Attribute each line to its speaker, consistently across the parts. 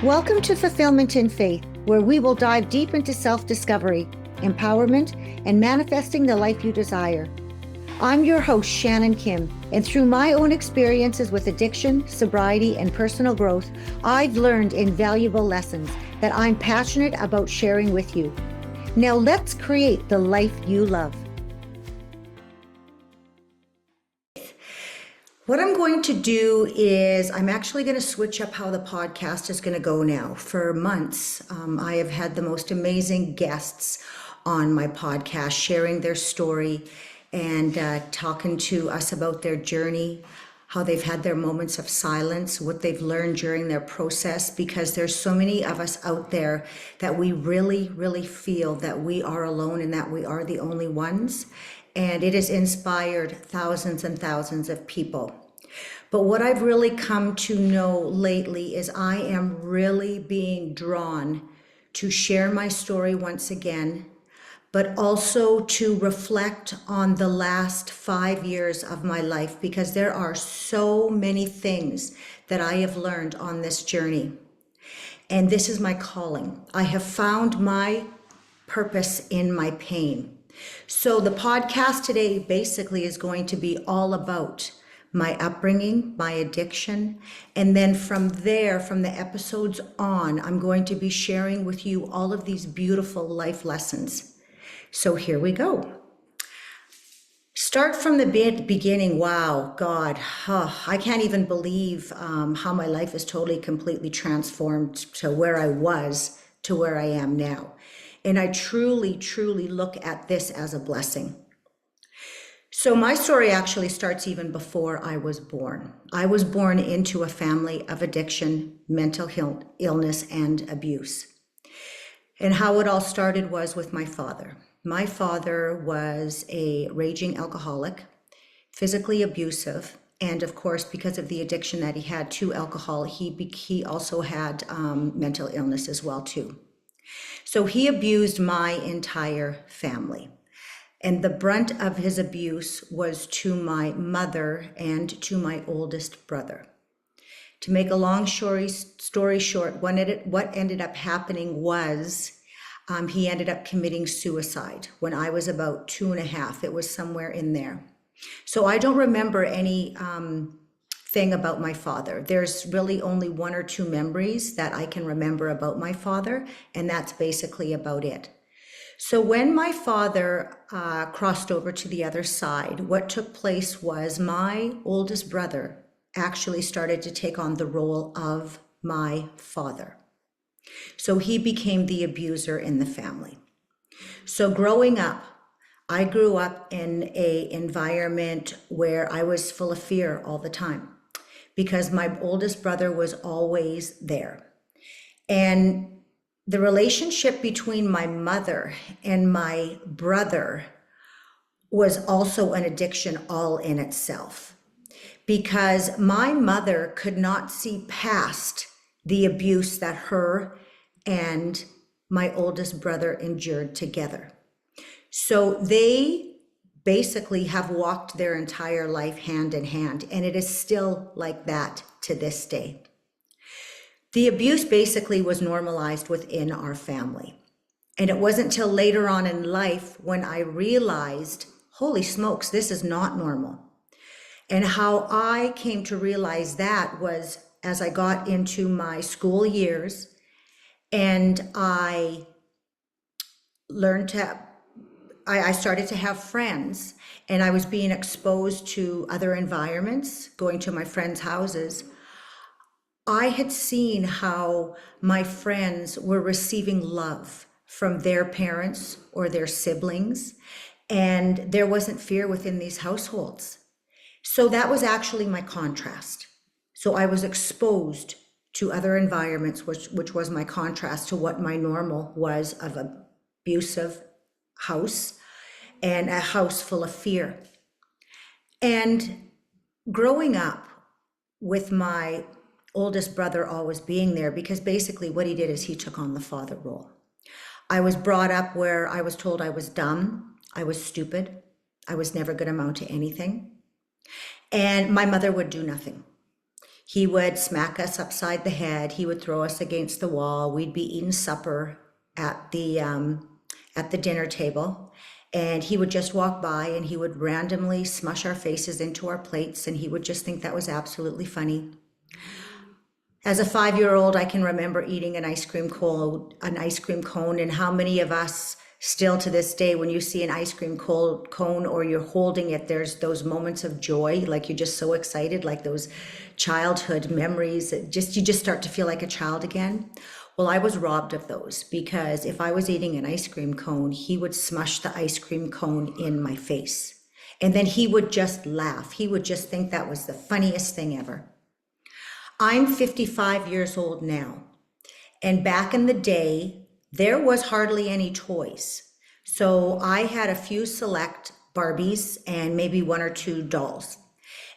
Speaker 1: Welcome to Fulfillment in Faith, where we will dive deep into self-discovery, empowerment, and manifesting the life you desire. I'm your host, Shannan Kim, and through my own experiences with addiction, sobriety, and personal growth, I've learned invaluable lessons that I'm passionate about sharing with you. Now let's create the life you love. What I'm going to do is I'm actually going to switch up how the podcast is going to go now. For months, I have had the most amazing guests on my podcast sharing their story and talking to us about their journey, how they've had their moments of silence, what they've learned during their process, because there's so many of us out there that we really, really feel that we are alone and that we are the only ones. And it has inspired thousands and thousands of people. But what I've really come to know lately is I am really being drawn to share my story once again, but also to reflect on the last 5 years of my life, because there are so many things that I have learned on this journey. And this is my calling. I have found my purpose in my pain. So the podcast today basically is going to be all about my upbringing, my addiction, and then from there, from the episodes on, I'm going to be sharing with you all of these beautiful life lessons. So here we go. Start from the beginning. Wow, God, I can't even believe how my life is totally, completely transformed to where I was to where I am now. And I truly, truly look at this as a blessing. So my story actually starts even before I was born. I was born into a family of addiction, mental illness, and abuse. And how it all started was with my father. My father was a raging alcoholic, physically abusive, and of course, because of the addiction that he had to alcohol, he also had mental illness as well too. So he abused my entire family. And the brunt of his abuse was to my mother and to my oldest brother. To make a long story short, what ended up happening was he ended up committing suicide when I was about 2.5. It was somewhere in there. So I don't remember any thing about my father. There's really only 1 or 2 memories that I can remember about my father, and that's basically about it. So when my father crossed over to the other side, what took place was my oldest brother actually started to take on the role of my father. So he became the abuser in the family. So growing up, I grew up in an environment where I was full of fear all the time because my oldest brother was always there. And the relationship between my mother and my brother was also an addiction all in itself, because my mother could not see past the abuse that her and my oldest brother endured together. So they basically have walked their entire life hand in hand, and it is still like that to this day. The abuse basically was normalized within our family. And it wasn't till later on in life when I realized, holy smokes, this is not normal. And how I came to realize that was as I got into my school years and I started to have friends, and I was being exposed to other environments, going to my friends' houses. I had seen how my friends were receiving love from their parents or their siblings, and there wasn't fear within these households. So that was actually my contrast. So I was exposed to other environments, which was my contrast to what my normal was of an abusive house and a house full of fear. And growing up with my oldest brother always being there, because basically what he did is he took on the father role. I was brought up where I was told I was dumb, I was stupid, I was never going to amount to anything, and my mother would do nothing. He would smack us upside the head. He would throw us against the wall. We'd be eating supper at the dinner table. And he would just walk by and he would randomly smush our faces into our plates. And he would just think that was absolutely funny. As a 5-year-old, I can remember eating an ice cream cone, and how many of us still to this day, when you see an ice cream cone or you're holding it, there's those moments of joy, like you're just so excited, like those childhood memories. You just start to feel like a child again. Well, I was robbed of those, because if I was eating an ice cream cone, he would smush the ice cream cone in my face. And then he would just laugh. He would just think that was the funniest thing ever. I'm 55 years old now, and back in the day, there was hardly any toys. So I had a few select Barbies and maybe 1 or 2 dolls.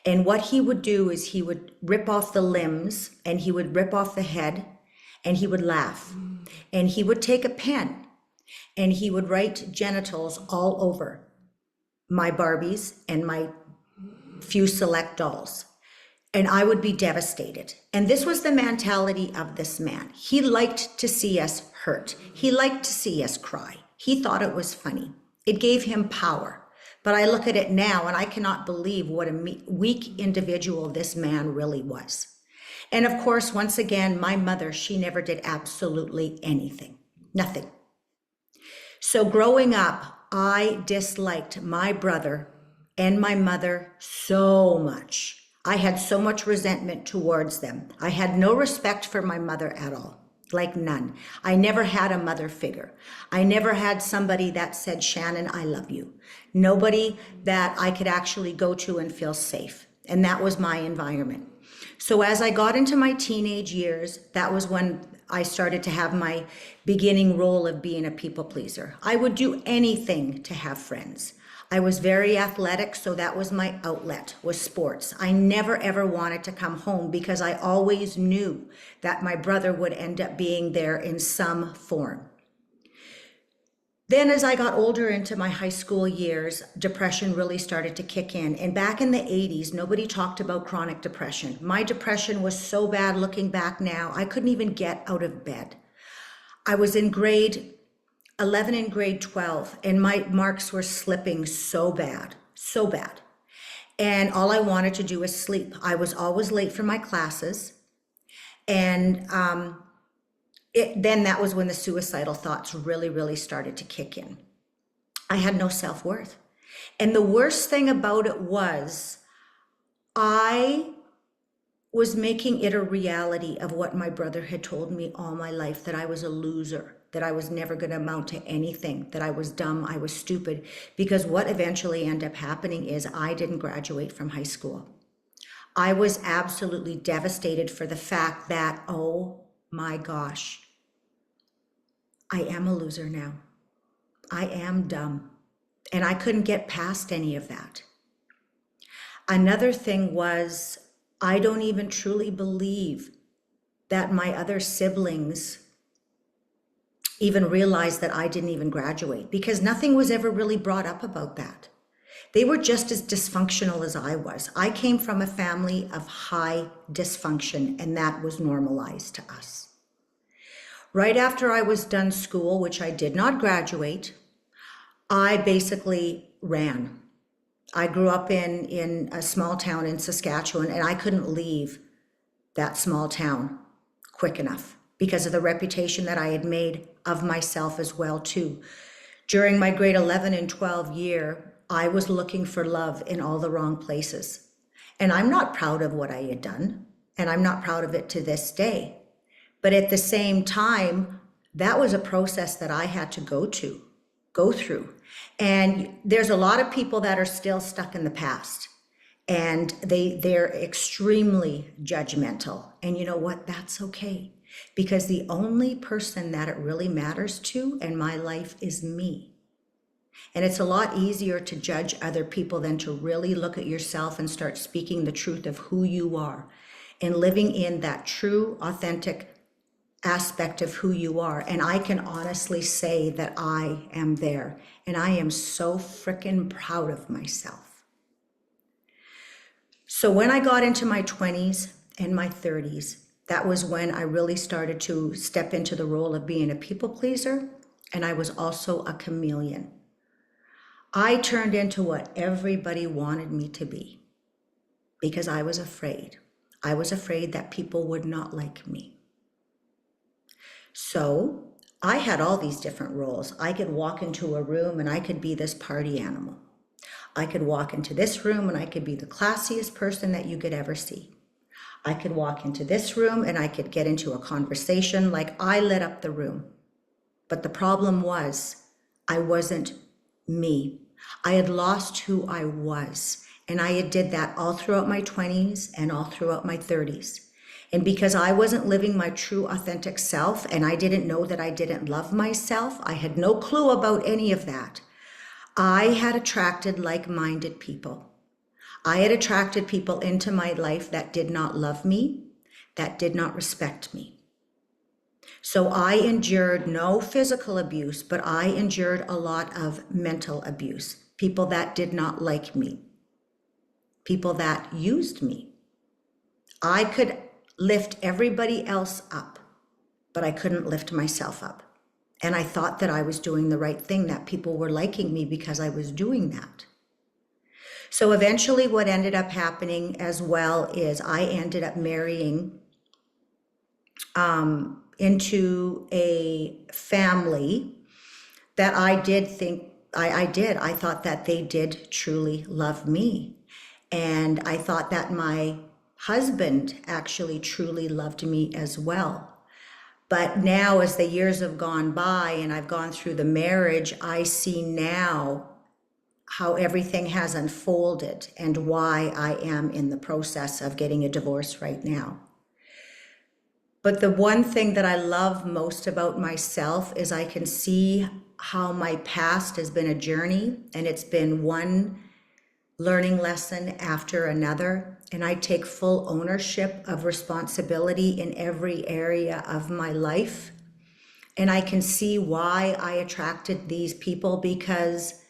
Speaker 1: And what he would do is he would rip off the limbs and he would rip off the head and he would laugh. And he would take a pen and he would write genitals all over my Barbies and my few select dolls. And I would be devastated. And this was the mentality of this man. He liked to see us hurt. He liked to see us cry. He thought it was funny. It gave him power. But I look at it now and I cannot believe what a weak individual this man really was. And of course, once again, my mother, she never did absolutely anything. Nothing. So growing up, I disliked my brother and my mother so much. I had so much resentment towards them. I had no respect for my mother at all, like none. I never had a mother figure. I never had somebody that said, Shannan, I love you. Nobody that I could actually go to and feel safe. And that was my environment. So as I got into my teenage years, that was when I started to have my beginning role of being a people pleaser. I would do anything to have friends. I was very athletic, so that was my outlet, was sports. I never ever wanted to come home because I always knew that my brother would end up being there in some form. Then as I got older into my high school years, depression really started to kick in. And back in the 80s, nobody talked about chronic depression. My depression was so bad looking back now, I couldn't even get out of bed. I was in grade 11 and grade 12, and my marks were slipping so bad, so bad. And all I wanted to do was sleep. I was always late for my classes. And then that was when the suicidal thoughts really started to kick in. I had no self-worth. And the worst thing about it was I was making it a reality of what my brother had told me all my life, that I was a loser, that I was never going to amount to anything, that I was dumb, I was stupid, because what eventually ended up happening is I didn't graduate from high school. I was absolutely devastated for the fact that, oh my gosh, I am a loser now. I am dumb. And I couldn't get past any of that. Another thing was, I don't even truly believe that my other siblings even realized that I didn't even graduate, because nothing was ever really brought up about that. They were just as dysfunctional as I was. I came from a family of high dysfunction, and that was normalized to us. Right after I was done school, which I did not graduate, I basically ran. I grew up in a small town in Saskatchewan, and I couldn't leave that small town quick enough because of the reputation that I had made of myself as well too. During my grade 11 and 12 year, I was looking for love in all the wrong places. And I'm not proud of what I had done, and I'm not proud of it to this day. But at the same time, that was a process that I had to go through. And there's a lot of people that are still stuck in the past, and they're extremely judgmental. And you know what? That's okay, because the only person that it really matters to in my life is me. And it's a lot easier to judge other people than to really look at yourself and start speaking the truth of who you are and living in that true, authentic aspect of who you are. And I can honestly say that I am there, and I am so freaking proud of myself. So when I got into my 20s in my 30s, that was when I really started to step into the role of being a people pleaser, and I was also a chameleon. I turned into what everybody wanted me to be because I was afraid. I was afraid that people would not like me. So I had all these different roles. I could walk into a room and I could be this party animal. I could walk into this room and I could be the classiest person that you could ever see. I could walk into this room and I could get into a conversation like I lit up the room. But the problem was I wasn't me. I had lost who I was. And I did that all throughout my 20s and all throughout my 30s. And because I wasn't living my true authentic self and I didn't know that I didn't love myself, I had no clue about any of that. I had attracted like-minded people. I had attracted people into my life that did not love me, that did not respect me. So I endured no physical abuse, but I endured a lot of mental abuse. People that did not like me, people that used me. I could lift everybody else up, but I couldn't lift myself up. And I thought that I was doing the right thing, that people were liking me because I was doing that. So eventually what ended up happening as well is I ended up marrying into a family that I did think, I thought that they did truly love me. And I thought that my husband actually truly loved me as well. But now as the years have gone by and I've gone through the marriage, I see now how everything has unfolded and why I am in the process of getting a divorce right now. But the one thing that I love most about myself is I can see how my past has been a journey, and it's been one learning lesson after another. And I take full ownership of responsibility in every area of my life. And I can see why I attracted these people, because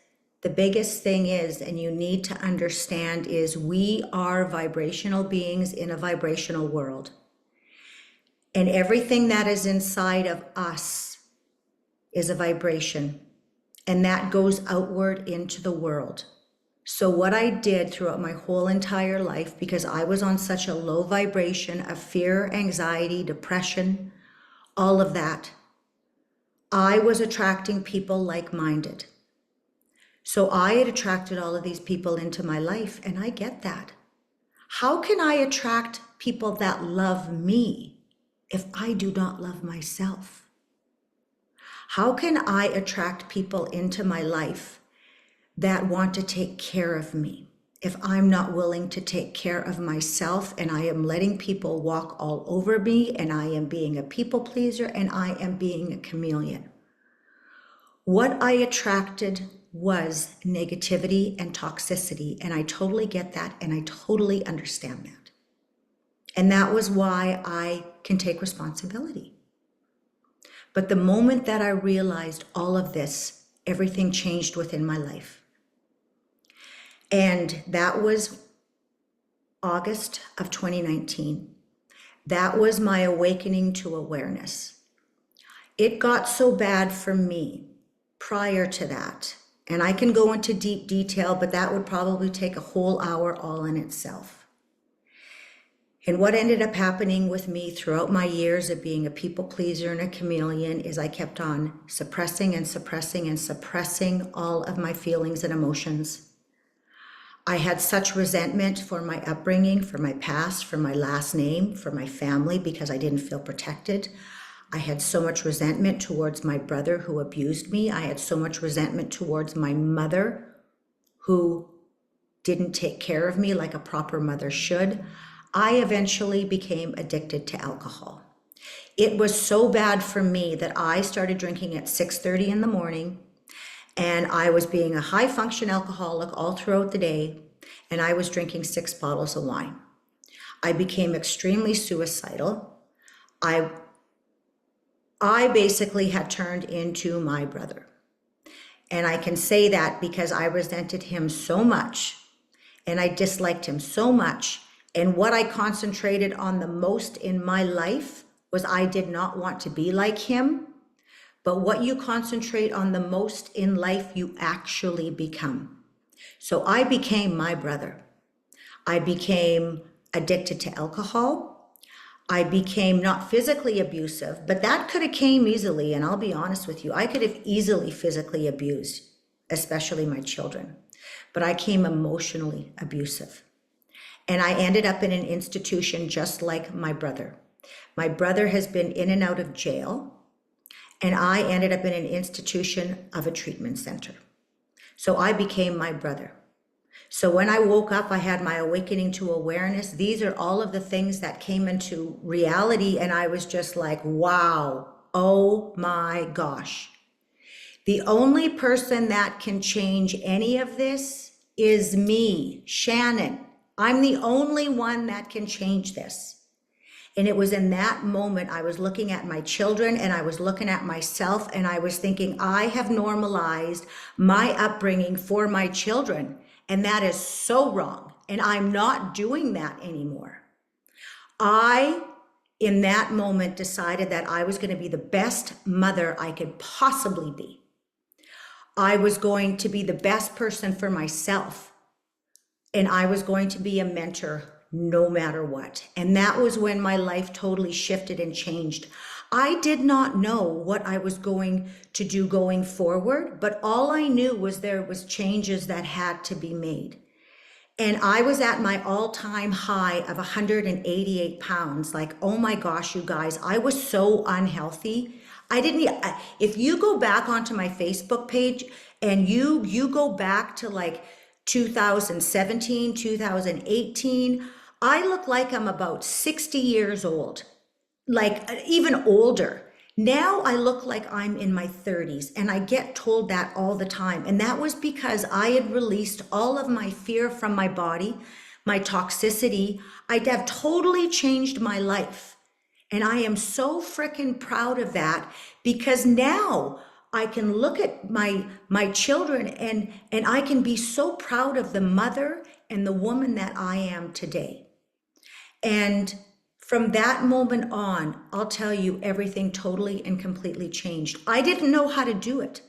Speaker 1: the biggest thing is, and you need to understand, is we are vibrational beings in a vibrational world. And everything that is inside of us is a vibration, and that goes outward into the world. So what I did throughout my whole entire life, because I was on such a low vibration of fear, anxiety, depression, all of that, I was attracting people like-minded. So I had attracted all of these people into my life, and I get that. How can I attract people that love me if I do not love myself? How can I attract people into my life that want to take care of me if I'm not willing to take care of myself, and I am letting people walk all over me, and I am being a people pleaser, and I am being a chameleon? What I attracted was negativity and toxicity, and I totally get that, and I totally understand that. And that was why I can take responsibility. But the moment that I realized all of this, everything changed within my life. And that was August of 2019. That was my awakening to awareness. It got so bad for me prior to that, and I can go into deep detail, but that would probably take a whole hour all in itself. And what ended up happening with me throughout my years of being a people pleaser and a chameleon is I kept on suppressing and suppressing and suppressing all of my feelings and emotions. I had such resentment for my upbringing, for my past, for my last name, for my family, because I didn't feel protected. I had so much resentment towards my brother who abused me. I had so much resentment towards my mother who didn't take care of me like a proper mother should. I eventually became addicted to alcohol. It was so bad for me that I started drinking at 6:30 in the morning, and I was being a high function alcoholic all throughout the day, and I was drinking 6 bottles of wine. I became extremely suicidal. I basically had turned into my brother. And I can say that because I resented him so much, and I disliked him so much, And what I concentrated on the most in my life was I did not want to be like him. But what you concentrate on the most in life, you actually become. So I became my brother. I became addicted to alcohol. I became not physically abusive, but that could have came easily. And I'll be honest with you, I could have easily physically abused, especially my children. But I came emotionally abusive. And I ended up in an institution just like my brother. My brother has been in and out of jail, and I ended up in an institution of a treatment center. So I became my brother. So when I woke up, I had my awakening to awareness. These are all of the things that came into reality, and I was just like, wow, oh my gosh. The only person that can change any of this is me, Shannan. I'm the only one that can change this. And it was in that moment I was looking at my children and I was looking at myself and I was thinking, I have normalized my upbringing for my children. And that is so wrong. And I'm not doing that anymore. I, in that moment, decided that I was going to be the best mother I could possibly be. I was going to be the best person for myself. And I was going to be a mentor no matter what. And that was when my life totally shifted and changed. I did not know what I was going to do going forward, but all I knew was there was changes that had to be made. And I was at my all-time high of 188 pounds. Like, oh my gosh, you guys, I was so unhealthy. If you go back onto my Facebook page and you go back to like 2017, 2018, I look like I'm about 60 years old, like even older. Now I look like I'm in my 30s, and I get told that all the time. And that was because I had released all of my fear from my body, my toxicity. I'd have totally changed my life. And I am so freaking proud of that, because now I can look at my children and I can be so proud of the mother and the woman that I am today. And from that moment on, I'll tell you, everything totally and completely changed. I didn't know how to do it,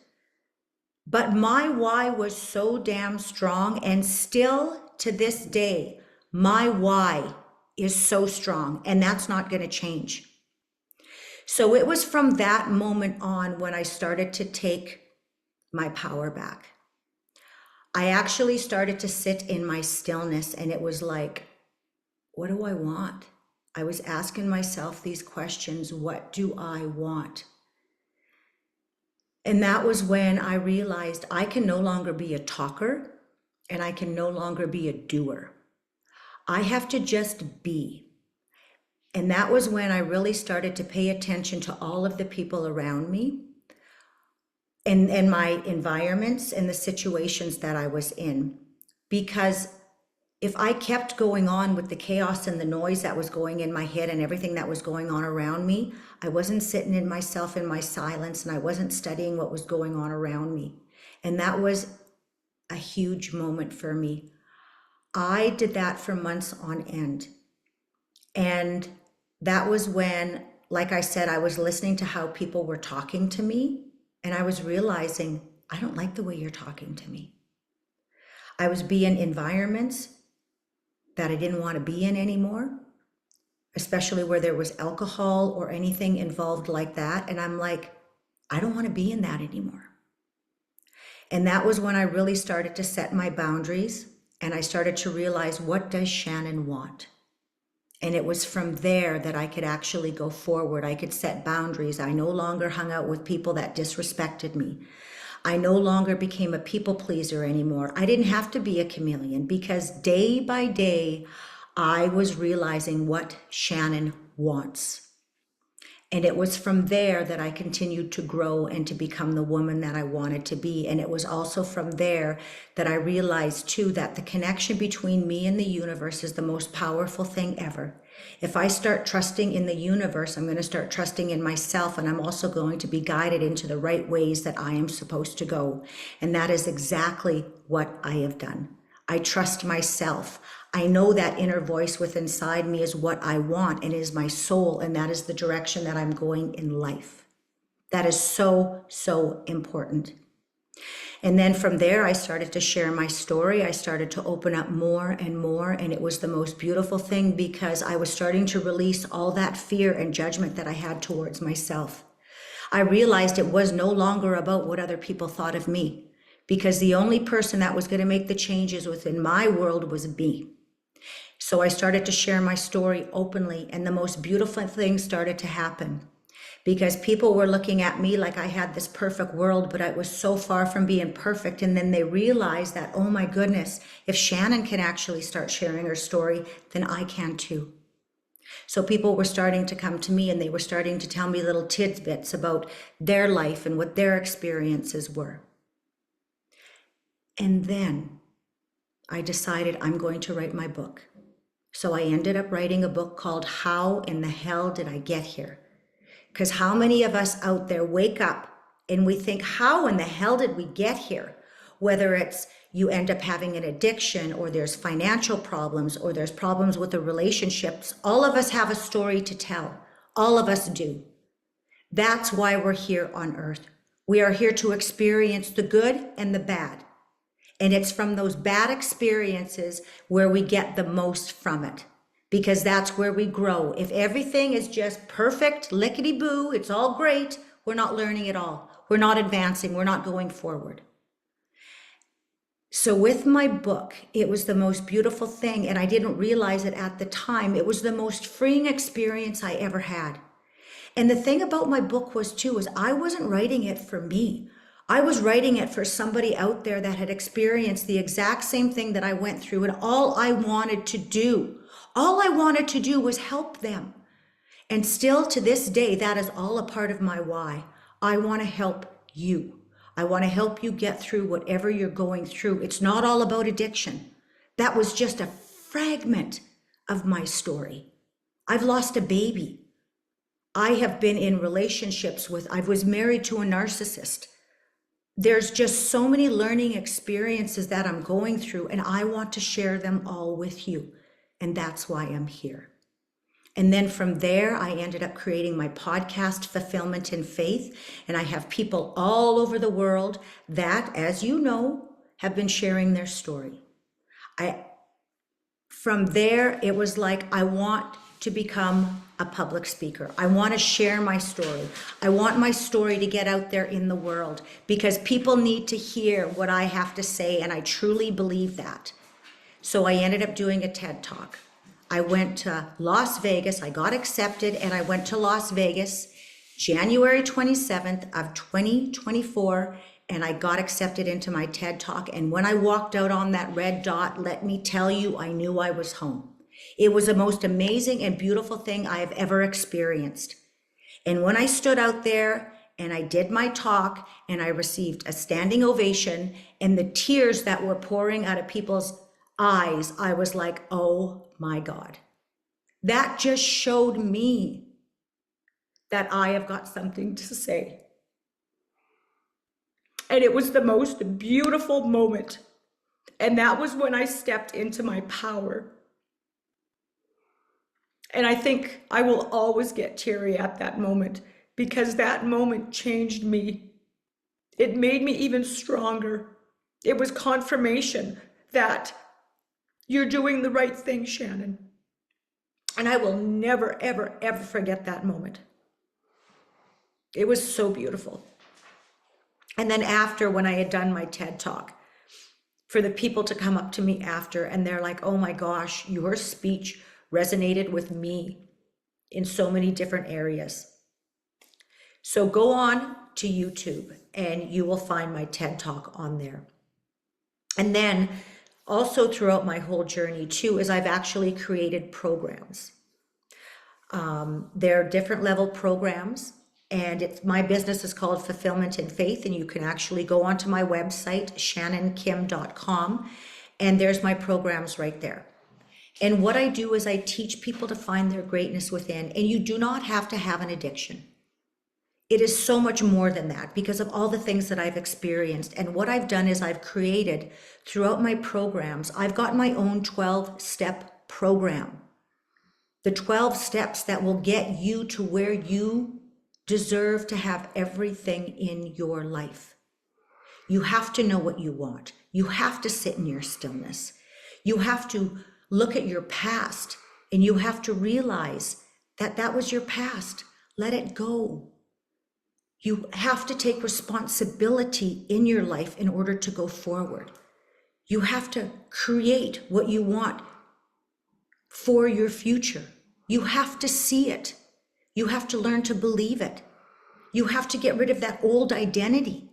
Speaker 1: but my why was so damn strong. And still to this day, my why is so strong, and that's not going to change. So it was from that moment on when I started to take my power back. I actually started to sit in my stillness, and it was like, what do I want? I was asking myself these questions. What do I want? And that was when I realized I can no longer be a talker and I can no longer be a doer. I have to just be. And that was when I really started to pay attention to all of the people around me and my environments and the situations that I was in. Because if I kept going on with the chaos and the noise that was going in my head and everything that was going on around me, I wasn't sitting in myself in my silence, and I wasn't studying what was going on around me. And that was a huge moment for me. I did that for months on end. And that was when, like I said, I was listening to how people were talking to me, and I was realizing, I don't like the way you're talking to me. I was being in environments that I didn't want to be in anymore, especially where there was alcohol or anything involved like that. And I'm like, I don't want to be in that anymore. And that was when I really started to set my boundaries, and I started to realize, what does Shannan want? And it was from there that I could actually go forward. I could set boundaries. I no longer hung out with people that disrespected me. I no longer became a people pleaser anymore. I didn't have to be a chameleon, because day by day, I was realizing what Shannan wants. And it was from there that I continued to grow and to become the woman that I wanted to be. And it was also from there that I realized too, that the connection between me and the universe is the most powerful thing ever. If I start trusting in the universe, I'm going to start trusting in myself, and I'm also going to be guided into the right ways that I am supposed to go. And that is exactly what I have done. I trust myself. I know that inner voice within inside me is what I want and is my soul, and that is the direction that I'm going in life. That is so, so important. And then from there, I started to share my story. I started to open up more and more. And it was the most beautiful thing because I was starting to release all that fear and judgment that I had towards myself. I realized it was no longer about what other people thought of me, because the only person that was going to make the changes within my world was me. So I started to share my story openly, and the most beautiful things started to happen. Because people were looking at me like I had this perfect world, but I was so far from being perfect. And then they realized that, oh my goodness, if Shannan can actually start sharing her story, then I can too. So people were starting to come to me and they were starting to tell me little tidbits about their life and what their experiences were. And then I decided I'm going to write my book. So I ended up writing a book called How in the Hell Did I Get Here? Because how many of us out there wake up and we think, how in the hell did we get here? Whether it's you end up having an addiction, or there's financial problems, or there's problems with the relationships, all of us have a story to tell. All of us do. That's why we're here on earth. We are here to experience the good and the bad. And it's from those bad experiences where we get the most from it, because that's where we grow. If everything is just perfect, lickety-boo, it's all great, we're not learning at all. We're not advancing. We're not going forward. So with my book, it was the most beautiful thing, and I didn't realize it at the time. It was the most freeing experience I ever had. And the thing about my book was too, is I wasn't writing it for me. I was writing it for somebody out there that had experienced the exact same thing that I went through, and all I wanted to do was help them. And still to this day, that is all a part of my why. I want to help you. I want to help you get through whatever you're going through. It's not all about addiction. That was just a fragment of my story. I've lost a baby. I have been in relationships I was married to a narcissist. There's just so many learning experiences that I'm going through, and I want to share them all with you. And that's why I'm here. And then from there, I ended up creating my podcast, Fulfillment in Faith. And I have people all over the world that, as you know, have been sharing their story. From there, it was like, I want to become a public speaker. I want to share my story. I want my story to get out there in the world, because people need to hear what I have to say. And I truly believe that. So I ended up doing a TED Talk. I went to Las Vegas. I got accepted, and I went to Las Vegas January 27th of 2024, and I got accepted into my TED Talk. And when I walked out on that red dot, let me tell you, I knew I was home. It was the most amazing and beautiful thing I have ever experienced. And when I stood out there and I did my talk and I received a standing ovation, and the tears that were pouring out of people's eyes, I was like, oh my God. That just showed me that I have got something to say. And it was the most beautiful moment. And that was when I stepped into my power. And I think I will always get teary at that moment, because that moment changed me. It made me even stronger. It was confirmation that you're doing the right thing, Shannan. And I will never, ever, ever forget that moment. It was so beautiful. And then after, when I had done my TED Talk, for the people to come up to me after, and they're like, oh my gosh, your speech resonated with me in so many different areas. So go on to YouTube and you will find my TED Talk on there. And then also throughout my whole journey too, is I've actually created programs. They're different level programs, and my business is called Fulfillment in Faith, and you can actually go onto my website, shannankim.com, and there's my programs right there. And what I do is I teach people to find their greatness within, and you do not have to have an addiction. It is so much more than that because of all the things that I've experienced. And what I've done is I've created throughout my programs, I've got my own 12-step program. The 12 steps that will get you to where you deserve to have everything in your life. You have to know what you want. You have to sit in your stillness. You have to look at your past and you have to realize that that was your past. Let it go. You have to take responsibility in your life in order to go forward. You have to create what you want for your future. You have to see it. You have to learn to believe it. You have to get rid of that old identity.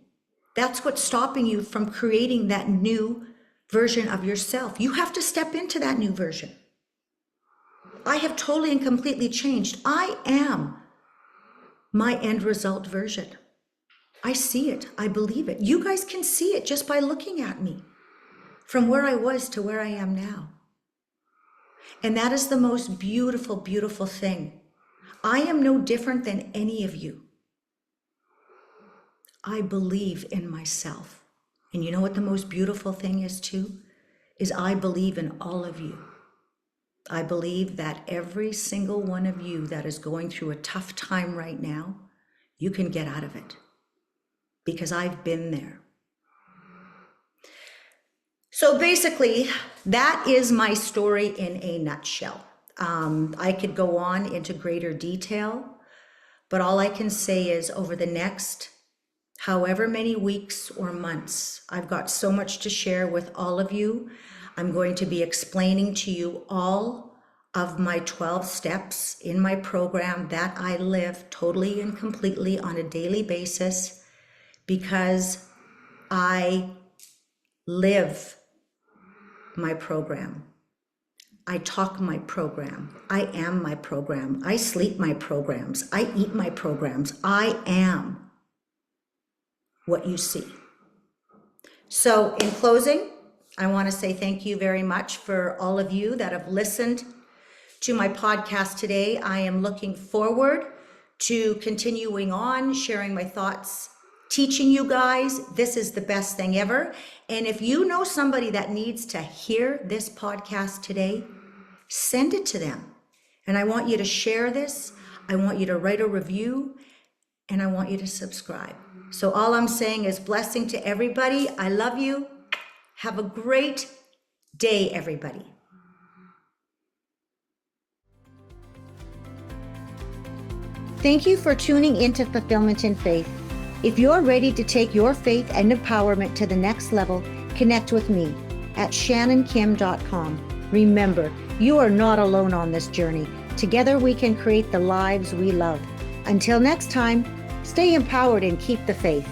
Speaker 1: That's what's stopping you from creating that new version of yourself. You have to step into that new version. I have totally and completely changed. I am my end result version. I see it. I believe it. You guys can see it just by looking at me from where I was to where I am now. And that is the most beautiful, beautiful thing. I am no different than any of you. I believe in myself. And you know what the most beautiful thing is too? Is I believe in all of you. I believe that every single one of you that is going through a tough time right now, you can get out of it. Because I've been there. So basically, that is my story in a nutshell. I could go on into greater detail, but all I can say is over the next however many weeks or months, I've got so much to share with all of you. I'm going to be explaining to you all of my 12 steps in my program that I live totally and completely on a daily basis because I live my program. I talk my program. I am my program. I sleep my programs. I eat my programs. I am what you see. So in closing, I want to say thank you very much for all of you that have listened to my podcast today. I am looking forward to continuing on, sharing my thoughts, teaching you guys. This is the best thing ever. And if you know somebody that needs to hear this podcast today, send it to them. And I want you to share this. I want you to write a review and I want you to subscribe. So all I'm saying is blessing to everybody. I love you. Have a great day, everybody. Thank you for tuning into Fulfillment in Faith. If you're ready to take your faith and empowerment to the next level, connect with me at shannankim.com. Remember, you are not alone on this journey. Together we can create the lives we love. Until next time, stay empowered and keep the faith.